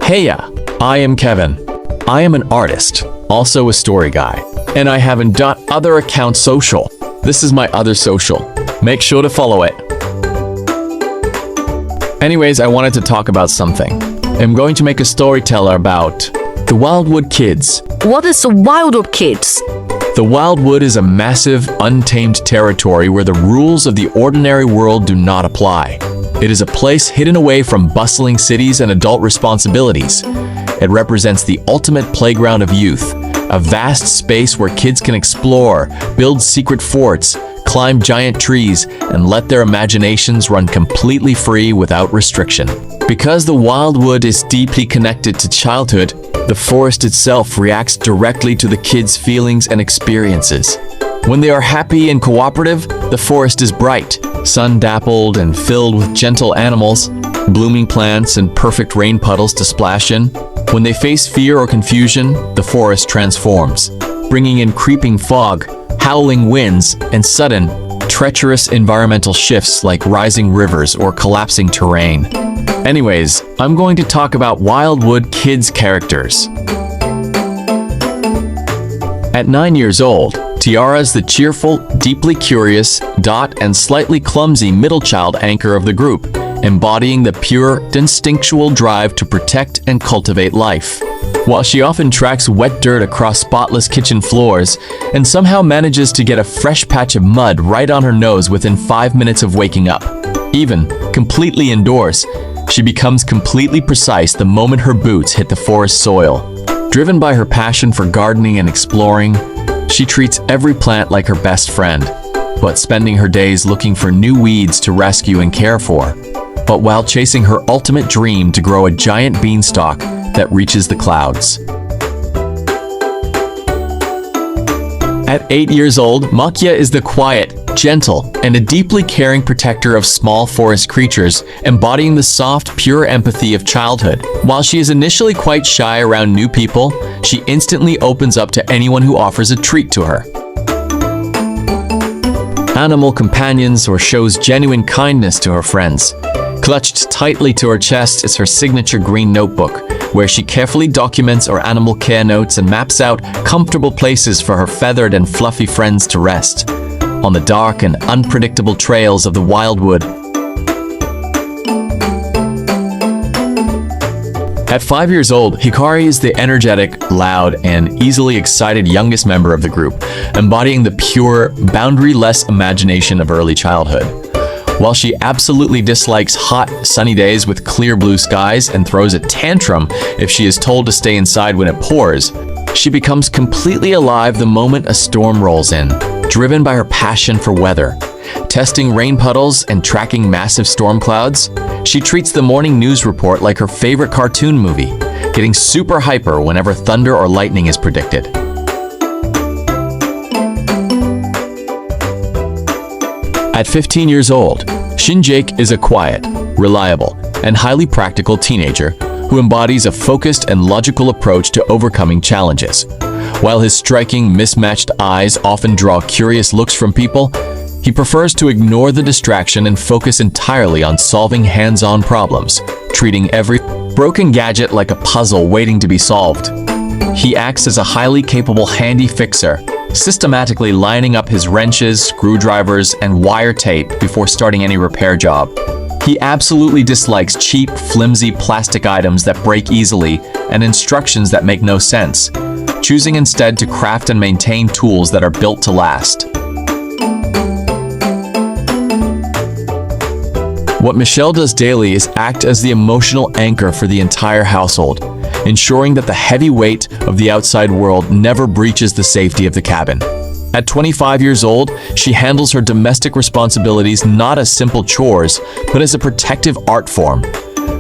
Heya, I am Kevin. I am an artist, also a story guy, and I have an .other account social. This is my other social. Make sure to follow it. Anyways, I wanted to talk about something. I'm going to make a storyteller about the Wildwood Kids. What is the Wildwood Kids? The Wildwood is a massive, untamed territory where the rules of the ordinary world do not apply. It is a place hidden away from bustling cities and adult responsibilities. It represents the ultimate playground of youth, a vast space where kids can explore, build secret forts, climb giant trees, and let their imaginations run completely free without restriction. Because the Wildwood is deeply connected to childhood, the forest itself reacts directly to the kids' feelings and experiences. When they are happy and cooperative, the forest is bright, sun-dappled and filled with gentle animals, blooming plants and perfect rain puddles to splash in. When they face fear or confusion, the forest transforms, bringing in creeping fog, howling winds, and sudden, treacherous environmental shifts like rising rivers or collapsing terrain. Anyways, I'm going to talk about Wildwood Kids characters. At 9 years old, Tiara is the cheerful, deeply curious, and slightly clumsy middle child anchor of the group, embodying the pure, instinctual drive to protect and cultivate life. While she often tracks wet dirt across spotless kitchen floors and somehow manages to get a fresh patch of mud right on her nose within 5 minutes of waking up. Even, completely indoors, she becomes completely precise the moment her boots hit the forest soil. Driven by her passion for gardening and exploring, she treats every plant like her best friend, but spending her days looking for new weeds to rescue and care for, but while chasing her ultimate dream to grow a giant beanstalk that reaches the clouds. At 8 years old, Makia is the quiet, gentle, and a deeply caring protector of small forest creatures, embodying the soft, pure empathy of childhood. While she is initially quite shy around new people, she instantly opens up to anyone who offers a treat to her. Animal companions or shows genuine kindness to her friends. Clutched tightly to her chest is her signature green notebook, where she carefully documents her animal care notes and maps out comfortable places for her feathered and fluffy friends to rest on the dark and unpredictable trails of the Wildwood. At 5 years old, Hikari is the energetic, loud, and easily excited youngest member of the group, embodying the pure, boundary-less imagination of early childhood. While she absolutely dislikes hot, sunny days with clear blue skies and throws a tantrum if she is told to stay inside when it pours, she becomes completely alive the moment a storm rolls in, driven by her passion for weather. Testing rain puddles and tracking massive storm clouds, she treats the morning news report like her favorite cartoon movie, getting super hyper whenever thunder or lightning is predicted. At 15 years old, Shinjake is a quiet, reliable, and highly practical teenager who embodies a focused and logical approach to overcoming challenges. While his striking, mismatched eyes often draw curious looks from people, he prefers to ignore the distraction and focus entirely on solving hands-on problems, treating every broken gadget like a puzzle waiting to be solved. He acts as a highly capable handy fixer, systematically lining up his wrenches, screwdrivers, and wire tape before starting any repair job. He absolutely dislikes cheap, flimsy plastic items that break easily and instructions that make no sense, choosing instead to craft and maintain tools that are built to last. What Michelle does daily is act as the emotional anchor for the entire household, ensuring that the heavy weight of the outside world never breaches the safety of the cabin. At 25 years old, she handles her domestic responsibilities not as simple chores, but as a protective art form.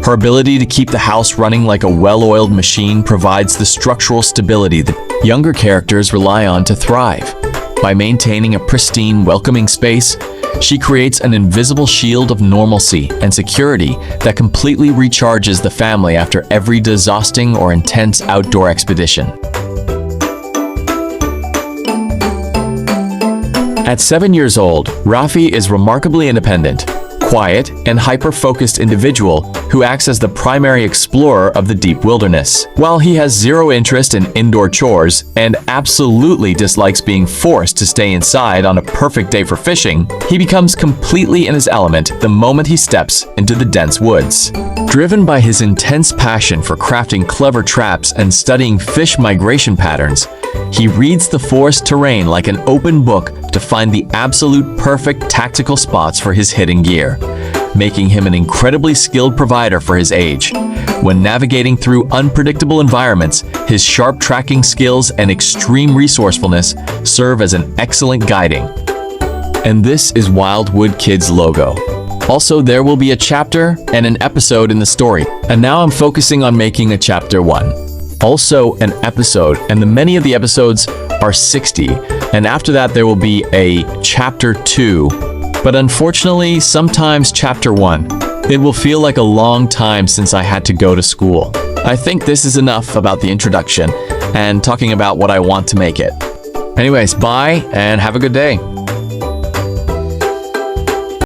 Her ability to keep the house running like a well-oiled machine provides the structural stability that younger characters rely on to thrive. By maintaining a pristine, welcoming space, she creates an invisible shield of normalcy and security that completely recharges the family after every exhausting or intense outdoor expedition. At 7 years old, Rafi is remarkably independent, quiet and hyper-focused individual who acts as the primary explorer of the deep wilderness. While he has zero interest in indoor chores and absolutely dislikes being forced to stay inside on a perfect day for fishing, he becomes completely in his element the moment he steps into the dense woods. Driven by his intense passion for crafting clever traps and studying fish migration patterns, he reads the forest terrain like an open book to find the absolute perfect tactical spots for his hidden gear, making him an incredibly skilled provider for his age. When navigating through unpredictable environments, his sharp tracking skills and extreme resourcefulness serve as an excellent guiding. And this is Wildwood Kid's logo. Also, there will be a chapter and an episode in the story. And now I'm focusing on making a chapter 1. Also an episode, and the many of the episodes are 60, and after that there will be a chapter 2. But unfortunately, sometimes chapter 1. It will feel like a long time since I had to go to school. I think this is enough about the introduction and talking about what I want to make it. Anyways, bye and have a good day.